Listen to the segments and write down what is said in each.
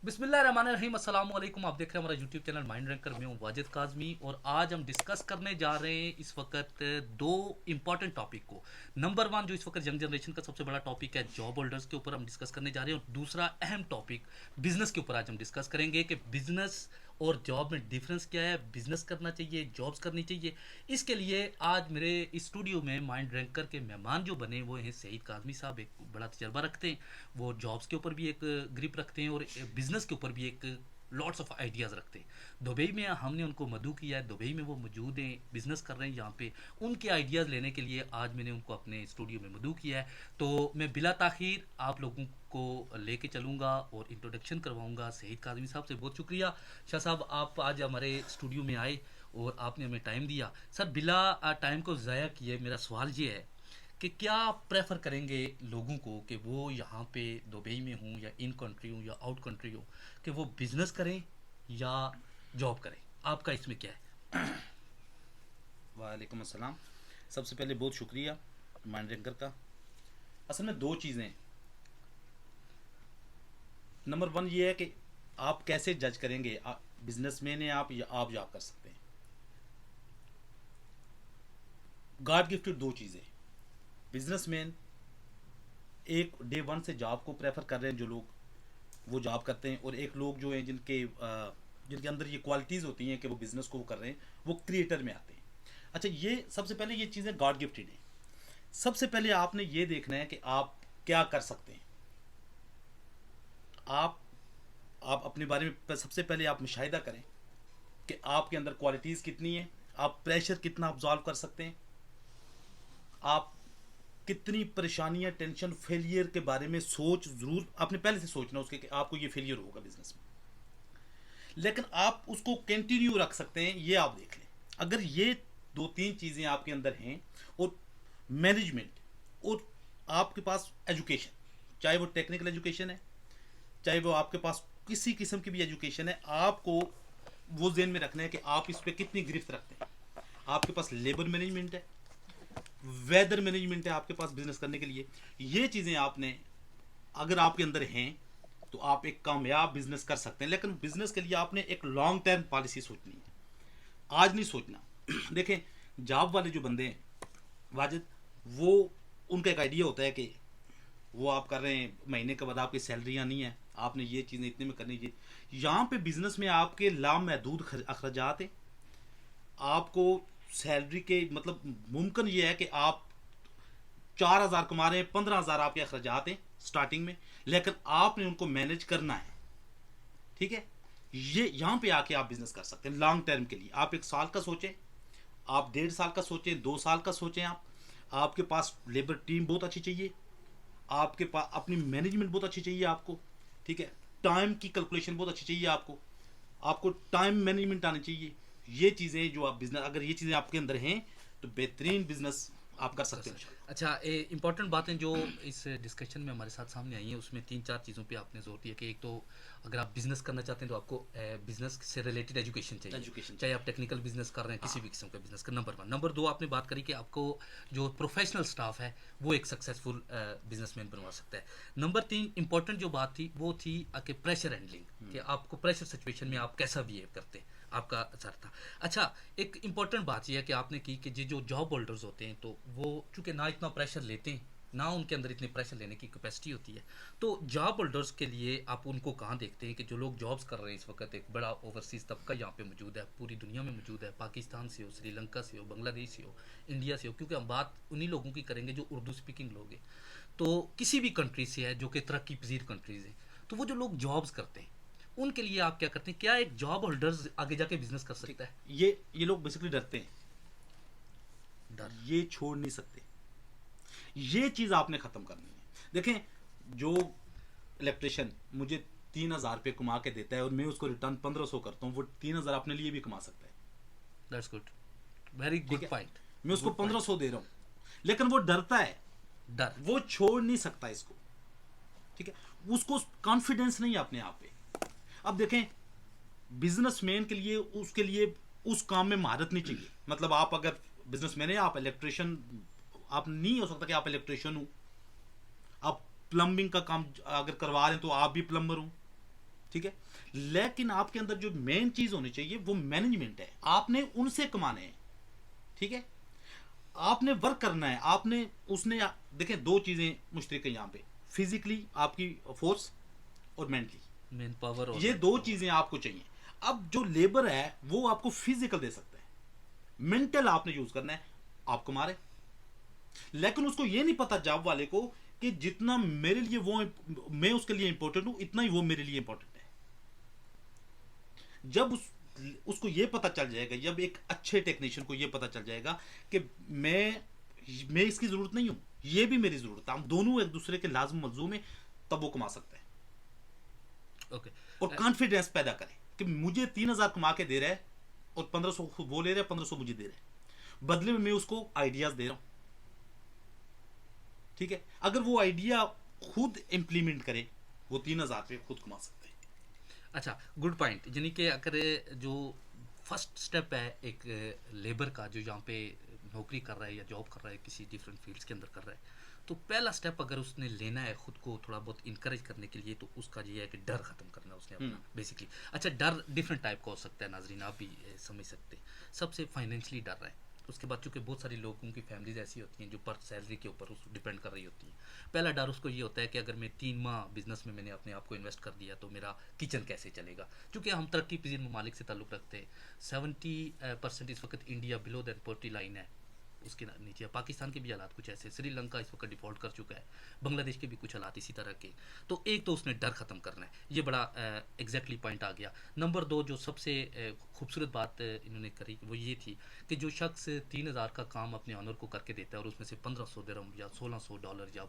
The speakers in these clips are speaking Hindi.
बिस्मिल्लाहिर्रहमानिर्रहीम, अस्सलाम वालेकुम। आप देख रहे हैं हमारा यूट्यूब चैनल माइंड रैंकर में हूँ वाजिद काज़मी, और आज हम डिस्कस करने जा रहे हैं इस वक्त दो इंपॉर्टेंट टॉपिक को। नंबर वन, जो इस वक्त यंग जनरेशन का सबसे बड़ा टॉपिक है, जॉब होल्डर्स के ऊपर हम डिस्कस करने जा रहे हैं, और दूसरा अहम टॉपिक बिजनेस के ऊपर आज हम डिस्कस करेंगे कि बिजनेस और जॉब में डिफरेंस क्या है, बिजनेस करना चाहिए, जॉब्स करनी चाहिए। इसके लिए आज मेरे इस स्टूडियो में माइंड रैंकर के मेहमान जो बने वो हैं सईद काज़मी साहब, एक बड़ा तजर्बा रखते हैं। वो जॉब्स के ऊपर भी एक ग्रिप रखते हैं और बिजनेस के ऊपर भी एक लॉट्स ऑफ आइडियाज़ रखते हैं। दुबई में हमने उनको मदऊ किया है, दुबई में वो मौजूद हैं, बिजनेस कर रहे हैं यहाँ पे। उनके आइडियाज़ लेने के लिए आज मैंने उनको अपने स्टूडियो में मदऊ किया है। तो मैं बिला ताखीर आप लोगों को लेके चलूँगा और इंट्रोडक्शन करवाऊँगा सईद काज़मी साहब से। बहुत शुक्रिया शाह साहब, आप आज हमारे स्टूडियो में आए और आपने हमें टाइम दिया। सर, बिला टाइम को ज़ाया किए मेरा सवाल ये है कि क्या आप प्रेफर करेंगे लोगों को कि वो यहाँ पे दुबई में हूँ या इन कंट्री हूँ या आउट कंट्री हूँ, कि वो बिजनेस करें या जॉब करें? आपका इसमें क्या है? वालेकुम अस्सलाम। सबसे पहले बहुत शुक्रिया माइंड रैंकर का। असल में दो चीज़ें हैं। नंबर वन ये है कि आप कैसे जज करेंगे बिजनेसमैन है आप या आप जॉब कर सकते हैं। गॉड गिफ्टेड दो चीज़ें। बिजनेसमैन एक डे वन से जॉब को प्रेफर कर रहे हैं, जो लोग वो जॉब करते हैं, और एक लोग जो हैं जिनके अंदर ये क्वालिटीज़ होती हैं कि वो बिज़नेस को वो कर रहे हैं, वो क्रिएटर में आते हैं। अच्छा, ये सबसे पहले ये चीज़ें गॉड गिफ्टेड हैं। सबसे पहले आपने ये देखना है कि आप क्या कर सकते हैं। आप आप अपने बारे में सबसे पहले आप मुशाहिदा करें कि आपके अंदर क्वालिटीज़ कितनी है, आप प्रेशर कितना ऑब्जॉर्व कर सकते हैं, आप कितनी परेशानियां, टेंशन, फेलियर के बारे में सोच ज़रूर आपने पहले से सोचना उसके कि आपको ये फेलियर होगा बिजनेस में, लेकिन आप उसको कंटिन्यू रख सकते हैं। ये आप देख लें, अगर ये दो तीन चीज़ें आपके अंदर हैं, और मैनेजमेंट, और आपके पास एजुकेशन, चाहे वो टेक्निकल एजुकेशन है, चाहे वो आपके पास किसी किस्म की भी एजुकेशन है, आपको वो जेन में रखना है कि आप इस पर कितनी गिरफ्त रखते हैं। आपके पास लेबर मैनेजमेंट है, वेदर मैनेजमेंट है आपके पास बिजनेस करने के लिए। ये चीज़ें आपने अगर आपके अंदर हैं तो आप एक कामयाब बिजनेस कर सकते हैं। लेकिन बिजनेस के लिए आपने एक लॉन्ग टर्म पॉलिसी सोचनी है, आज नहीं सोचना। देखें, जॉब वाले जो बंदे हैं वाजिद, वो उनका एक आइडिया होता है कि वो आप कर रहे हैं, महीने के बाद आपकी सैलरी आनी है, आपने ये चीज़ें इतने में करनी है। यहाँ पे बिजनेस में आपके लामहदूद अखराजात हैं। आपको सैलरी के मतलब मुमकिन ये है कि आप 4,000 कमा रहे हैं, 15,000 आपके अखराजात हैं स्टार्टिंग में, लेकिन आपने उनको मैनेज करना है। ठीक है, ये यहाँ पे आके आप बिजनेस कर सकते हैं लॉन्ग टर्म के लिए। आप 1 साल का सोचें, आप 1.5 साल का सोचें, 2 साल का सोचें। आपके पास लेबर टीम बहुत अच्छी चाहिए, आपके पास अपनी मैनेजमेंट बहुत अच्छी चाहिए आपको। ठीक है, टाइम की कैलकुलेशन बहुत अच्छी चाहिए आपको, आपको टाइम मैनेजमेंट आनी चाहिए। ये चीज़ें जो आप बिजनेस, अगर ये चीज़ें आपके अंदर हैं तो बेहतरीन बिजनेस आप कर सकते हैं। अच्छा, इम्पॉर्टेंट बातें जो इस डिस्कशन में हमारे साथ सामने आई हैं, उसमें तीन चार चीज़ों पे आपने जोर दिया कि एक तो अगर आप बिजनेस करना चाहते हैं तो आपको बिजनेस से रिलेटेड एजुकेशन चाहिए, एजुकेशन चाहे चाहिए। आप टेक्निकल बिजनेस कर रहे हैं, किसी हाँ, भी किस्म का बिजनेस का। Number one. नंबर दो, आपने बात करी कि आपको जो प्रोफेशनल स्टाफ है वो एक सक्सेसफुल बिजनेसमैन बनवा सकता है। नंबर तीन, इंपॉर्टेंट जो बात थी वो थी कि प्रेशर हैंडलिंग, कि आपको प्रेशर सिचुएशन में आप कैसा बिहेव करते हैं, आपका असर था। अच्छा, एक इम्पॉर्टेंट बात यह है कि आपने की कि जो जॉब होल्डर्स होते हैं तो वो चूँकि ना इतना प्रेशर लेते हैं, ना उनके अंदर इतने प्रेशर लेने की कैपेसिटी होती है। तो जॉब होल्डर्स के लिए आप उनको कहाँ देखते हैं कि जो लोग जॉब्स कर रहे हैं इस वक्त, एक बड़ा ओवरसीज़ तबका यहाँ पे मौजूद है, पूरी दुनिया में मौजूद है, पाकिस्तान से हो, श्रीलंका से हो, बांग्लादेश से हो, इंडिया से हो, क्योंकि हम बात उन्हीं लोगों की करेंगे जो उर्दू स्पीकिंग लोग हैं, तो किसी भी कंट्री से है जो कि तरक्की पजीर कंट्रीज़ हैं। तो वो जो लोग जॉब्स करते हैं उनके लिए आप क्या करते हैं? क्या एक जॉब होल्डर्स आगे जाके बिजनेस कर ठीक। सकता है? ये लोग बेसिकली डरते हैं, डर। ये छोड़ नहीं सकते। ये चीज़ आपने ख़त्म करनी है। देखें, जो इलेक्ट्रिशियन मुझे 3,000 रुपये कमा के देता है और मैं उसको रिटर्न 1,500 करता हूँ, वो 3,000 अपने लिए भी कमा सकता है। दैट्स गुड, वेरी ठीक गुड है, पॉइंट। मैं उसको गुड पॉइंट। 1,500 दे रहा हूँ, लेकिन वो डरता है, डर। वो छोड़ नहीं सकता इसको। ठीक है, उसको कॉन्फिडेंस नहीं है अपने आप पे। अब देखें, बिजनेसमैन के लिए उसके लिए उस काम में महारत नहीं चाहिए। मतलब आप अगर बिजनेसमैन है, आप इलेक्ट्रिशियन, आप नहीं हो सकता कि आप इलेक्ट्रिशियन हो, आप प्लम्बिंग का काम अगर करवा रहे हैं तो आप भी प्लम्बर हो, ठीक है, लेकिन आपके अंदर जो मेन चीज होनी चाहिए वो मैनेजमेंट है। आपने उनसे कमाने हैं, ठीक है, आपने वर्क करना है, आपने उसने देखें दो चीजें मुश्तरक है यहाँ पे, फिजिकली आपकी फोर्स और मेंटली, मेन पावर और ये मैन दो पावर। चीजें आपको चाहिए। अब जो लेबर है वो आपको फिजिकल दे सकता है, मेंटल आपने यूज करना है, आप कमा रहे, लेकिन उसको ये नहीं पता जॉब वाले को कि जितना मेरे लिए वो, मैं उसके लिए इंपॉर्टेंट हूं, इतना ही वो मेरे लिए इंपॉर्टेंट है। जब उसको ये पता चल जाएगा, जब एक अच्छे टेक्नीशियन को ये पता चल जाएगा कि मैं इसकी जरूरत नहीं हूं, ये भी मेरी जरूरत है, हम दोनों एक दूसरे के लाजम मलजूम में, तब वो कमा सकता है। ओके। और कॉन्फिडेंस पैदा करे कि मुझे 3,000 कमा के दे रहा है और 1,500 वो ले रहा है, 1,500 मुझे दे रहा है, बदले में मैं उसको आइडियाज दे रहा हूं, ठीक है। अगर वो आइडिया खुद इंप्लीमेंट करे, वो 3,000 पे खुद कमा सकते हैं। अच्छा, गुड पॉइंट। यानी कि अगर जो फर्स्ट स्टेप है एक लेबर का जो यहाँ पे नौकरी कर रहा है या जॉब कर रहा है किसी डिफरेंट फील्ड्स के अंदर कर रहा है, तो पहला स्टेप अगर उसने लेना है खुद को थोड़ा बहुत इंकरेज करने के लिए, तो उसका ये है कि डर ख़त्म करना है उसने अपना बेसिकली। अच्छा, डर डिफरेंट टाइप का हो सकता है नाजरीन, आप भी समझ सकते हैं। सबसे फाइनेंशियली डर रहा है, उसके बाद चूंकि बहुत सारे लोगों की फैमिलीज ऐसी होती हैं जो पर सैलरी के ऊपर उस डिपेंड कर रही होती हैं। पहला डर उसको ये होता है कि अगर मैं 3 माह बिजनेस में मैंने अपने आप को इन्वेस्ट कर दिया तो मेरा किचन कैसे चलेगा, क्योंकि हम तरक्की पजीर ममालिक से ताल्लुक़ रखते हैं। 70% इस वक्त India below that poverty line है, उसके नीचे है। पाकिस्तान के भी हालात कुछ ऐसे, श्रीलंका इस वक्त डिफ़ॉल्ट कर चुका है, बांग्लादेश के भी कुछ हालात इसी तरह के। तो एक तो उसने डर ख़त्म करना है, ये बड़ा एग्जैक्टली पॉइंट आ गया। नंबर 2 जो सबसे खूबसूरत बात इन्होंने करी वो ये थी कि जो शख्स 3,000 का काम अपने ऑनर को करके देता है और उसमें से 1,500 दिरहम या $1,600 या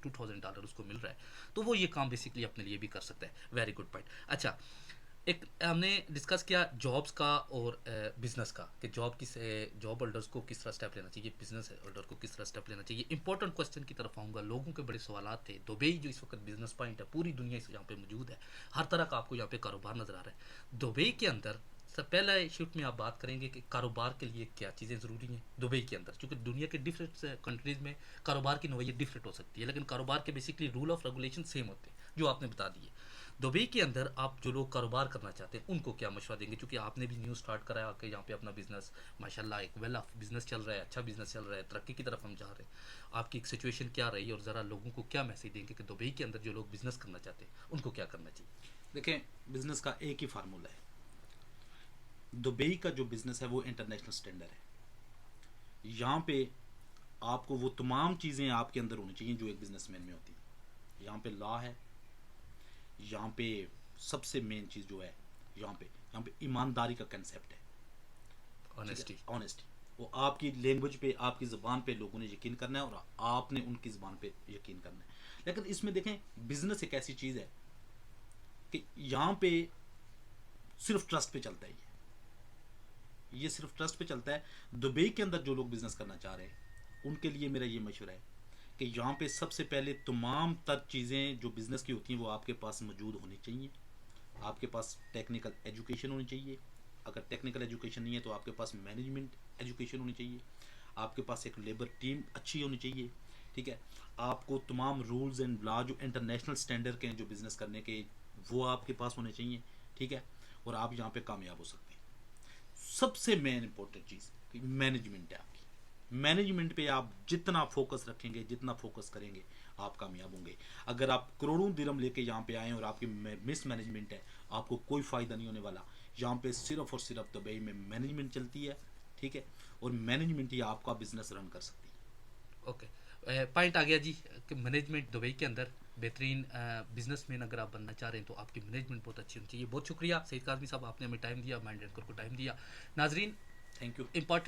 $2,000 उसको मिल रहा है, तो वो ये काम बेसिकली अपने लिए भी कर सकता है। Very good point. अच्छा, एक हमने डिस्कस किया जॉब्स का और बिजनेस का, कि जॉब होल्डर्स को किस तरह स्टेप लेना चाहिए, बिजनेस होल्डर को किस तरह स्टेप लेना चाहिए। इंपॉर्टेंट क्वेश्चन की तरफ आऊँगा। लोगों के बड़े सवालात थे। दुबई जो इस वक्त बिजनेस पॉइंट है, पूरी दुनिया इस यहाँ पे मौजूद है, हर तरह का आपको यहाँ पे कारोबार नज़र आ रहा है। दुबई के अंदर सर पहला शिफ्ट में आप बात करेंगे कि कारोबार के लिए क्या चीज़ें ज़रूरी हैं दुबई के अंदर, क्योंकि दुनिया के डिफरेंट कंट्रीज़ में कारोबार की नोयत डिफरेंट हो सकती है, लेकिन कारोबार के basically rule of regulation same होते हैं जो आपने बता दिए। दुबई के अंदर आप जो लोग कारोबार करना चाहते हैं उनको क्या मशवरा देंगे, क्योंकि आपने भी न्यू स्टार्ट करा है आके यहाँ पे अपना बिजनेस, माशाल्लाह एक वेल ऑफ बिजनेस चल रहा है, अच्छा बिजनेस चल रहा है, तरक्की की तरफ हम जा रहे हैं। आपकी एक सिचुएशन क्या रही और ज़रा लोगों को क्या मैसेज देंगे कि दुबई के अंदर जो लोग बिजनेस करना चाहते हैं उनको क्या करना चाहिए। देखें, बिजनेस का एक ही फार्मूला है। दुबई का जो बिजनेस है वो इंटरनेशनल स्टैंडर्ड है। यहाँ पे आपको वो तमाम चीज़ें आपके अंदर होनी चाहिए जो एक बिजनेसमैन में होती है। यहाँ पे लॉ है, यहाँ पे सबसे मेन चीज़ जो है, यहाँ पे ईमानदारी का कंसेप्ट है, ऑनेस्टी। ऑनेस्टी। वो आपकी लैंग्वेज पे, आपकी ज़बान पे लोगों ने यकीन करना है और आपने उनकी ज़बान पे यकीन करना है। लेकिन इसमें देखें, बिजनेस एक ऐसी चीज़ है कि यहाँ पे सिर्फ ट्रस्ट पे चलता है, ये सिर्फ ट्रस्ट पे चलता है। दुबई के अंदर जो लोग बिजनेस करना चाह रहे हैं उनके लिए मेरा ये मशवरा है कि यहाँ पे सबसे पहले तमाम तर चीज़ें जो बिज़नेस की होती हैं वो आपके पास मौजूद होनी चाहिए। आपके पास टेक्निकल एजुकेशन होनी चाहिए, अगर टेक्निकल एजुकेशन नहीं है तो आपके पास मैनेजमेंट एजुकेशन होनी चाहिए, आपके पास एक लेबर टीम अच्छी होनी चाहिए, ठीक है। आपको तमाम रूल्स एंड लॉ जो इंटरनेशनल स्टैंडर्ड के हैं जो बिज़नेस करने के, वो आपके पास होने चाहिए, ठीक है। और आप यहाँ पे कामयाब हो सकते हैं। सबसे मेन इंपॉर्टेंट चीज़ मैनेजमेंट है आपकी। मैनेजमेंट पे आप जितना फोकस रखेंगे, जितना फोकस करेंगे, आप कामयाब होंगे। अगर आप करोड़ों दिरहम लेके यहाँ पे आए और आपकी मिस मैनेजमेंट है, आपको कोई फ़ायदा नहीं होने वाला। यहाँ पे सिर्फ और सिर्फ दुबई में मैनेजमेंट चलती है, ठीक है, और मैनेजमेंट ही आपका बिजनेस रन कर सकती है। ओके, पॉइंट आ गया जी कि मैनेजमेंट दुबई के अंदर बेहतरीन बिजनेसमैन अगर आप बनना चाह रहे हैं तो आपकी मैनेजमेंट बहुत अच्छी होनी चाहिए। बहुत शुक्रिया सईद काज़मी साहब, आपने हमें टाइम दिया, माइंड एंकर को टाइम दिया। नाजरीन, थैंक यू। इंपॉर्टेंट